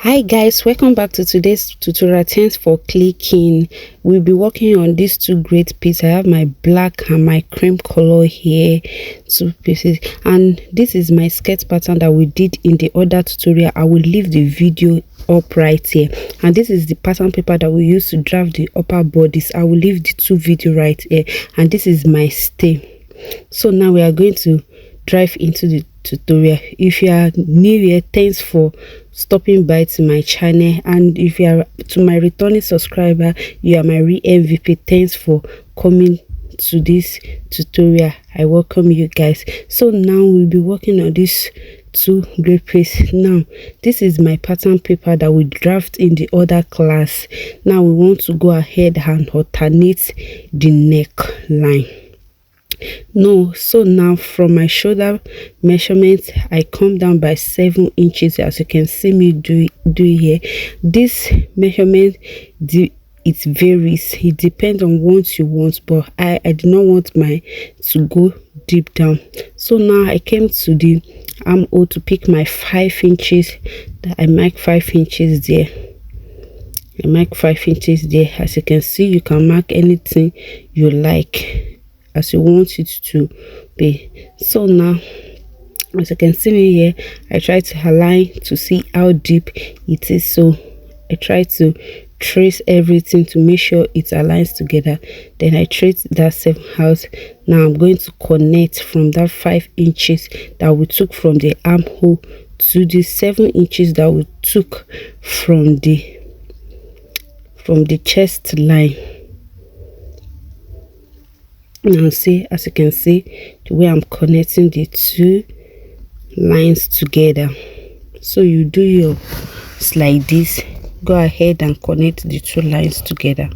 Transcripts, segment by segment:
Hi guys, welcome back to today's tutorial. Thanks for clicking. We'll be working on these two great pieces. I have my black and my cream color here, two pieces, and this is my skirt pattern that we did in the other tutorial. I will leave the video up right here, and this is the pattern paper that we use to draft the upper bodice. I will leave the two video right here, and this is my stem. So now we are going to dive into the tutorial. If you are new here, thanks for stopping by to my channel, and if you are to my returning subscriber, you are my real MVP. Thanks for coming to this tutorial. I welcome you guys. So now we'll be working on this two great pieces. Now this is my pattern paper that we draft in the other class. Now we want to go ahead and alternate the neckline. So now from my shoulder measurement, I come down by 7 inches, as you can see me do here. This measurement, it varies, it depends on what you want, but I did not want my to go deep down. So now I came to the armhole to pick my 5 inches. I mark 5 inches there. I mark 5 inches there. As you can see, you can mark anything you like as you want it to be. So now, as you can see me here, I try to align to see how deep it is. So I try to trace everything to make sure it aligns together. Then I trace that 7 out. Now I'm going to connect from that 5 inches that we took from the armhole to the 7 inches that we took from the chest line. Now see, as you can see, the way I'm connecting the two lines together. So you do yours like this. Go ahead and connect the two lines together.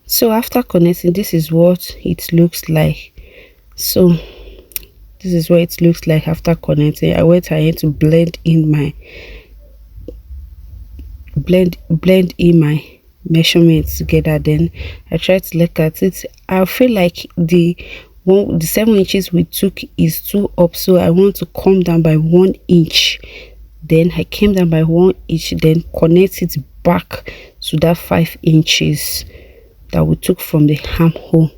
So after connecting, this is what it looks like. So this is what it looks like after connecting. I went ahead to blend in my measurements together. Then I try to look at it. I feel like the 7 inches we took is too up, so I want to come down by 1 inch. Then I came down by 1 inch, then connect it back to that 5 inches that we took from the armhole.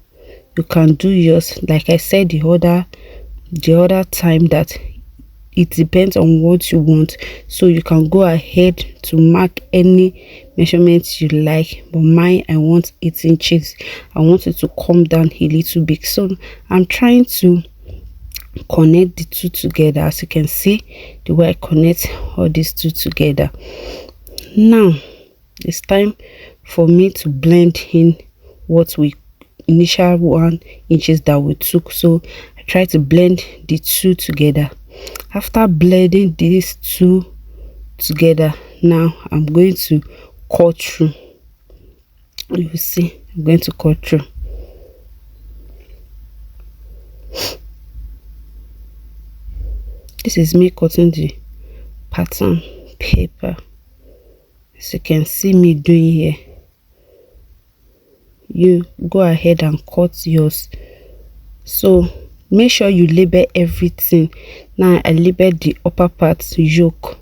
You can do yours, like I said the other time, that it depends on what you want. So you can go ahead to mark any measurements you like, but mine, I want 8 inches. I want it to come down a little bit. So I'm trying to connect the two together. As you can see, the way I connect all these two together. Now it's time for me to blend in what we initial 1 inches that we took. So I try to blend the two together. After blending these two together, now I'm going to cut through. You will see, I'm going to cut through. This is me cutting the pattern paper, as you can see me doing here. You go ahead and cut yours. So make sure you label everything. Now I labeled the upper part yoke,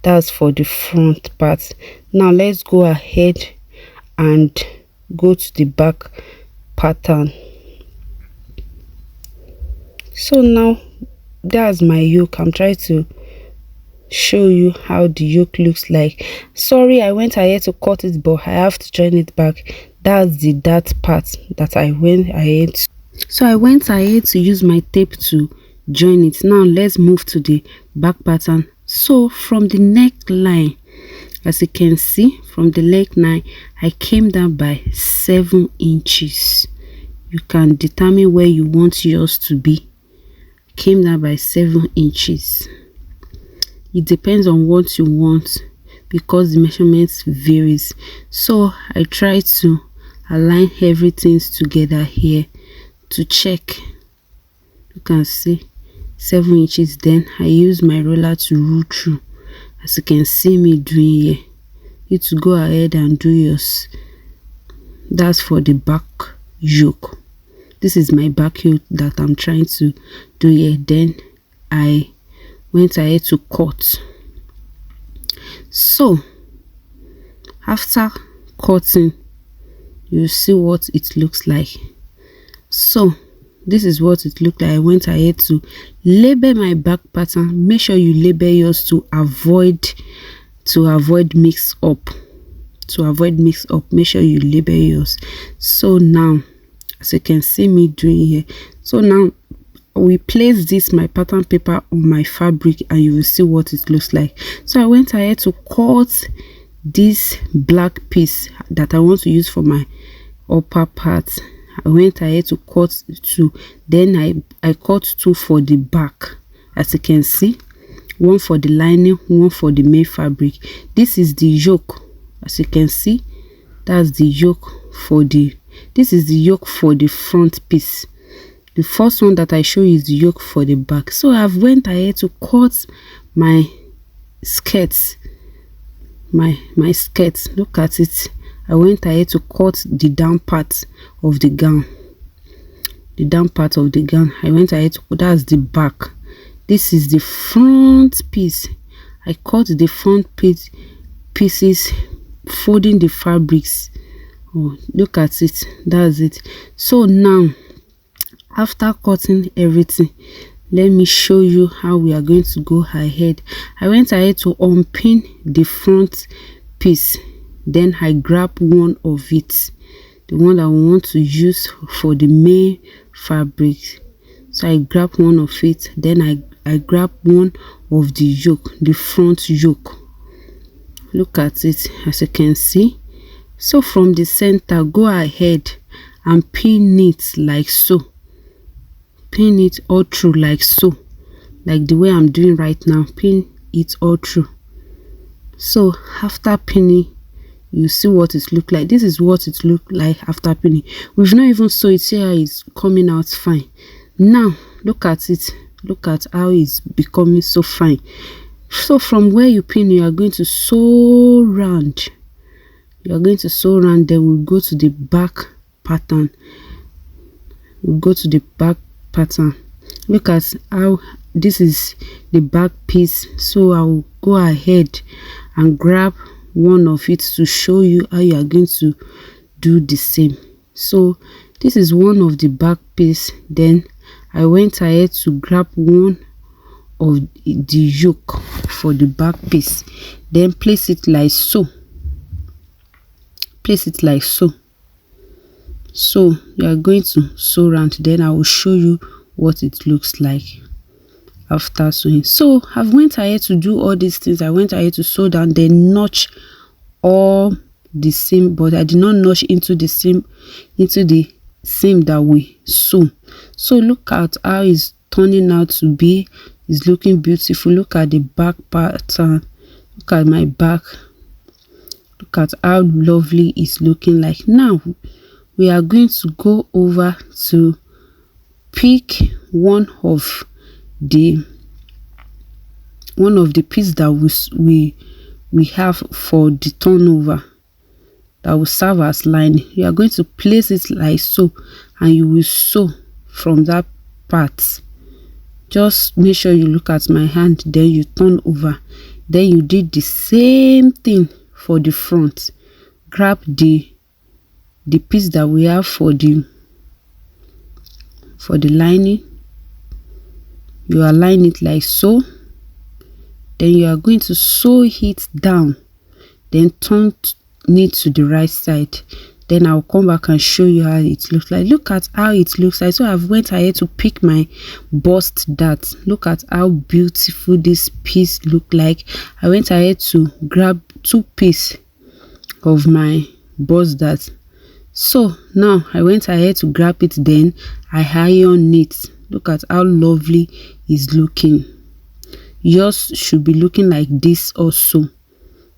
that's for the front part. Now let's go ahead and go to the back pattern. So now that's my yoke. I'm trying to show you how the yoke looks like. Sorry, I went ahead to cut it, but I have to join it back. That's the part that I went ahead to. So I went ahead to use my tape to join it. Now let's move to the back pattern. So from the neckline, as you can see, from the neckline, I came down by 7 inches. You can determine where you want yours to be. Came down by 7 inches. It depends on what you want because the measurements varies. So I try to align everything together here to check. You can see 7 inches. Then I use my roller to rule through, as you can see me doing here. You to go ahead and do yours. That's for the back yoke. This is my back yoke that I'm trying to do here. Then I went ahead to cut. So after cutting, you see what it looks like. So this is what it looked like. I went ahead to label my back pattern. Make sure you label yours to avoid mix up. Make sure you label yours. So now, as you can see me doing here, so now we place this my pattern paper on my fabric and you will see what it looks like. So I went ahead to cut this black piece that I want to use for my upper part. I went ahead to cut 2, then I cut 2 for the back. As you can see, 1 for the lining, 1 for the main fabric. This is the yoke. As you can see, that's the yoke for the, this is the yoke for the front piece. The first one that I show you is the yoke for the back. So I've went ahead to cut my skirts, my skirts. Look at it. I went ahead to cut the down part of the gown. The down part of the gown. I went ahead to, that's the back. This is the front piece. I cut the front pieces, folding the fabrics. Oh, look at it. That's it. So now, after cutting everything, let me show you how we are going to go ahead. I went ahead to unpin the front piece. Then I grab one of it, the one that I want to use for the main fabric. So I grab one of it, then I grab one of the yoke, the front yoke. Look at it, as you can see. So from the center, go ahead and pin it like so. Pin it all through like so, like the way I'm doing right now. Pin it all through. So after pinning, you see what it look like. This is what it look like after pinning. We've not even sew it. See how it's coming out fine. Now look at it. Look at how it's becoming so fine. So from where you pin, you are going to sew round. You are going to sew round. Then we'll go to the back pattern. We'll go to the back pattern. Look at how this is the back piece. So I'll go ahead and grab one of it to show you how you are going to do the same. So this is one of the back piece. Then I went ahead to grab one of the yoke for the back piece, then place it like so. Place it like so. So you are going to sew around. Then I will show you what it looks like after sewing. So I've went ahead to do all these things. I went ahead to sew down, then notch all the seam, but I did not notch into the seam that we sew. So look at how it's turning out to be. It's looking beautiful. Look at the back pattern. Look at my back. Look at how lovely it's looking like. Now we are going to go over to pick one of the piece that we have for the turnover that will serve as lining. You are going to place it like so, and you will sew from that part. Just make sure you look at my hand, then you turn over. Then you did the same thing for the front. Grab the piece that we have for the lining. You align it like so. Then you are going to sew it down, then turn it to the right side. Then I'll come back and show you how it looks like. Look at how it looks like. So I've went ahead to pick my bust dart. Look at how beautiful this piece look like. I went ahead to grab 2 pieces of my bust dart. So now I went ahead to grab it, then I iron it. Look at how lovely it's looking. Yours should be looking like this also.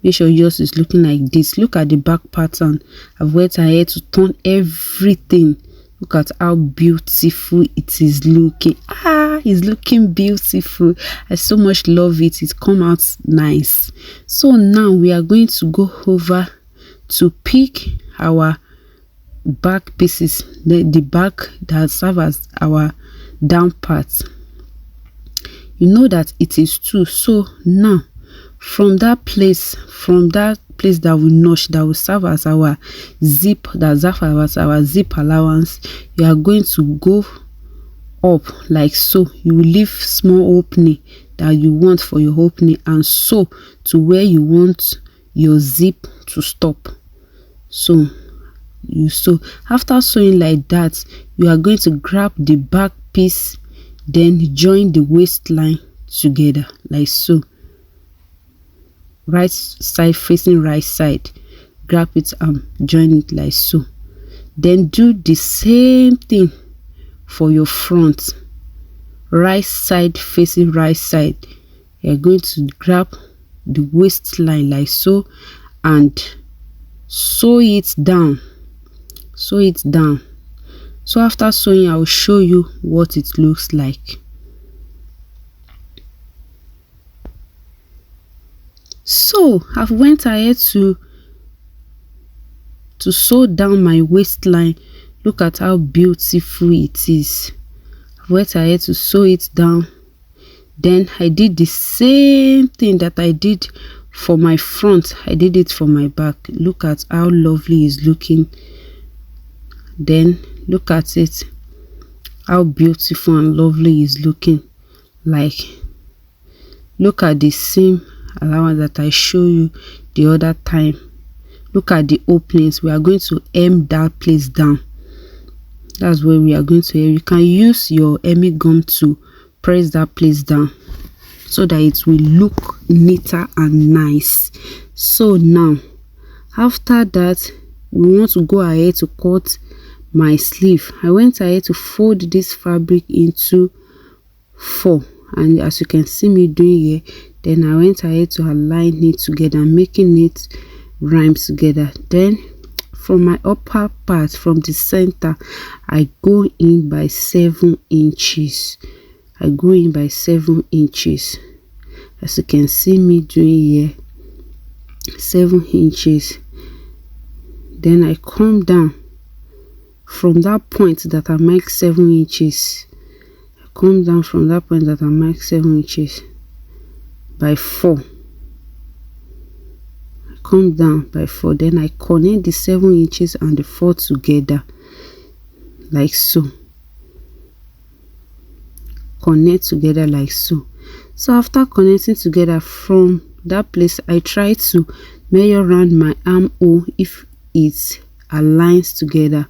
Make sure yours is looking like this. Look at the back pattern. I've went ahead to turn everything. Look at how beautiful it is looking. It's looking beautiful. I so much love it. It come out nice. So now we are going to go over to pick our back pieces, the back that serve as our down part. You know that it is 2. So now from that place that we notch, that will serve as our zip, that serve as our zip allowance, you are going to go up like so. You will leave small opening that you want for your opening and sew to where you want your zip to stop. So you sew. After sewing like that, you are going to grab the back piece, then join the waistline together like so. Right side facing right side, grab it and join it like so. Then do the same thing for your front. Right side facing right side, you're going to grab the waistline like so and sew it down. Sew it down. So after sewing, I will show you what it looks like. So I've went ahead to sew down my waistline. Look at how beautiful it is. I went ahead to sew it down. Then I did the same thing that I did for my front. I did it for my back. Look at how lovely it's looking. Then look at it, how beautiful and lovely it's looking. Like, look at the seam allowance that I show you the other time. Look at the openings. We are going to hem that place down. That's where we are going to hem. You can use your hemming gum to press that place down so that it will look neater and nice. So now after that, we want to go ahead to cut my sleeve. I went ahead to fold this fabric into 4, and as you can see me doing here, then I went ahead to align it together, making it rhyme together. Then from my upper part, from the center, I go in by 7 inches. I go in by 7 inches, as you can see me doing here, 7 inches. Then I come down from that point that I mark 7 inches. I come down from that point that I mark 7 inches by 4. I come down by 4. Then I connect the 7 inches and the 4 together like so. Connect together like so. So after connecting together from that place, I try to measure around my armhole if it aligns together.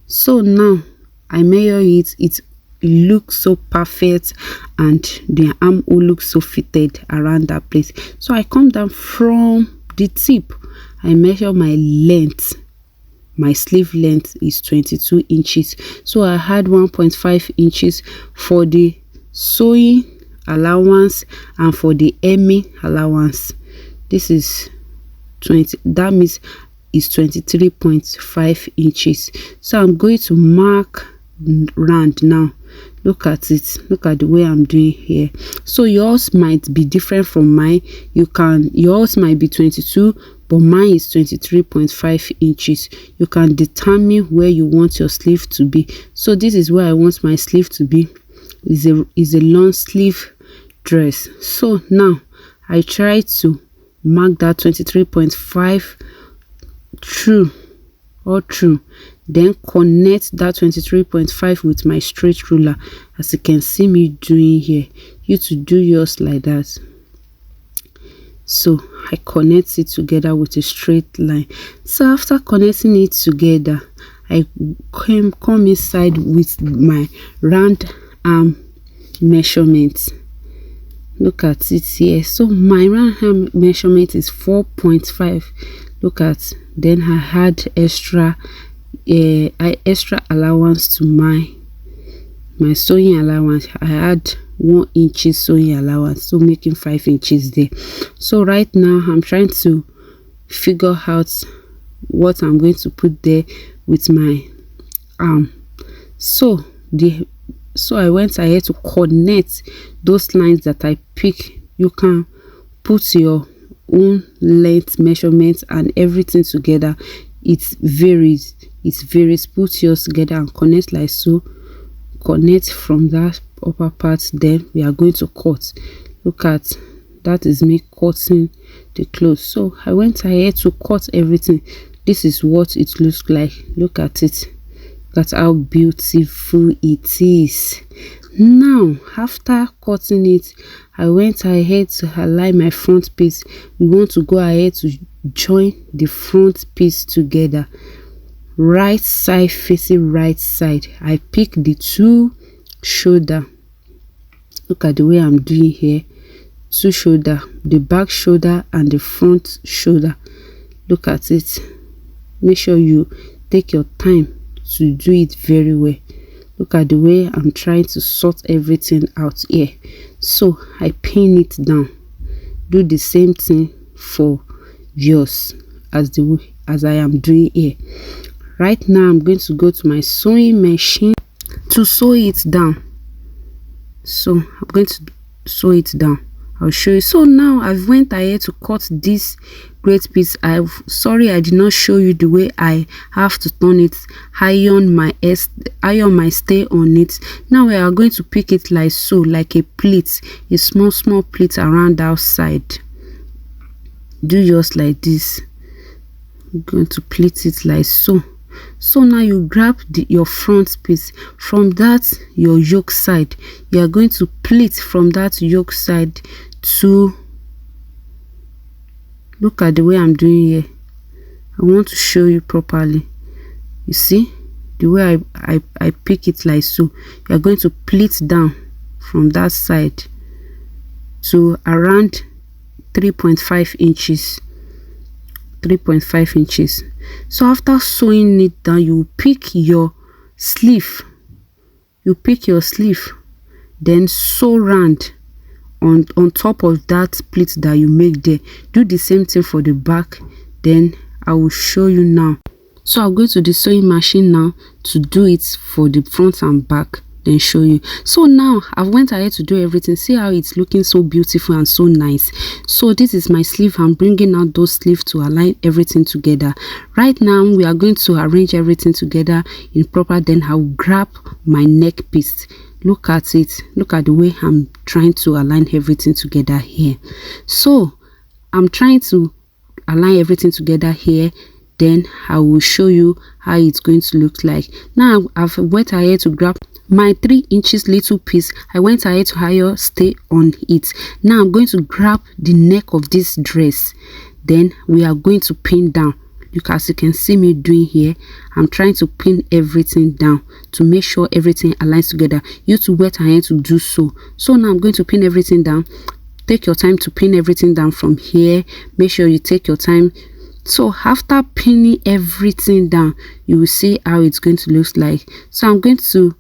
So now I measure it, it looks so perfect and the armhole looks so fitted around that place. So I come down from the tip, I measure my length. My sleeve length is 22 inches. So I had 1.5 inches for the sewing allowance and for the hemming allowance. This is 20, that means is 23.5 inches. So I'm going to mark round now. Look at it, look at the way I'm doing here. So yours might be different from mine. Yours might be 22, but mine is 23.5 inches. You can determine where you want your sleeve to be. So this is where I want my sleeve to be. Is a long sleeve dress. So now I try to mark that 23.5 through, then connect that 23.5 with my straight ruler, as you can see me doing here. You to do yours like that. So I connect it together with a straight line. So after connecting it together, I come inside with my round arm measurement. Look at it here. So my round arm measurement is 4.5. Look at, then I had extra allowance to my sewing allowance. I had 1 inch sewing allowance, so making 5 inches there. So right now I'm trying to figure out what I'm going to put there with my arm. So I went ahead to connect those lines that I pick. You can put your own length measurements and everything together. It varies. Put yours together and connect like so. Connect from that upper part, then we are going to cut. Look at that is me cutting the clothes. So I went ahead to cut everything. This is what it looks like. Look at it. That's how beautiful it is. Now after cutting it, I went ahead to align my front piece. We want to go ahead to join the front piece together. Right side facing right side. I pick the two shoulder. Look at the way I'm doing here. Two shoulder, the back shoulder and the front shoulder. Look at it. Make sure you take your time to do it very well. Look at the way I'm trying to sort everything out here. So I pin it down. Do the same thing for yours as I am doing here. Right now I'm going to go to my sewing machine to sew it down. So I'm going to sew it down. I'll show you. So now I've went ahead to cut this great piece. Sorry I did not show you the way I have to turn it. Iron my stay on it. Now we are going to pick it like so, like a pleat, a small pleat around the outside. Do just like this. I'm going to pleat it like so. So now you grab your front piece. From that your yoke side, you are going to pleat from that yoke side to, look at the way I'm doing here. I want to show you properly. You see the way I pick it like so. You are going to pleat down from that side to around 3.5 inches. 3.5 inches. So after sewing it down, you pick your sleeve. Then sew round on top of that pleat that you make there. Do the same thing for the back. Then I will show you now. So I'll go to the sewing machine now to do it for the front and back, then show you. So now I've went ahead to do everything. See how it's looking so beautiful and so nice. So this is my sleeve. I'm bringing out those sleeves to align everything together. Right now we are going to arrange everything together in proper. Then I'll grab my neck piece. Look at it. Look at the way I'm trying to align everything together here. So I'm trying to align everything together here. Then I will show you how it's going to look like. Now I've went ahead to grab my 3 inches little piece. I went ahead to higher stay on it. Now I'm going to grab the neck of this dress. Then we are going to pin down. As you can see me doing here, I'm trying to pin everything down to make sure everything aligns together. You to wet ahead to do so. So now I'm going to pin everything down. Take your time to pin everything down from here. Make sure you take your time. So after pinning everything down, you will see how it's going to look like. So I'm going to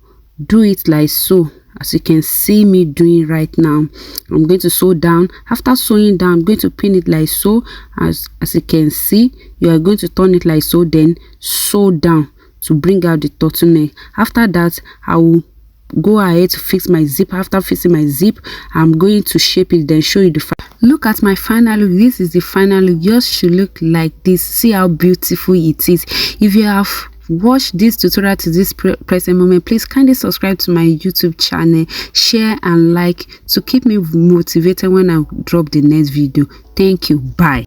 do it like so, as you can see me doing right now. I'm going to sew down. After sewing down, I'm going to pin it like so. As you can see, you are going to turn it like so, then sew down to bring out the turtleneck. After that, I will go ahead to fix my zip. After fixing my zip, I'm going to shape it, then show you the look at my final look. This is the final look. Yours should look like this. See how beautiful it is. If you have watched this tutorial to this present moment, please kindly subscribe to my YouTube channel, share and like to keep me motivated when I drop the next video. Thank you. Bye.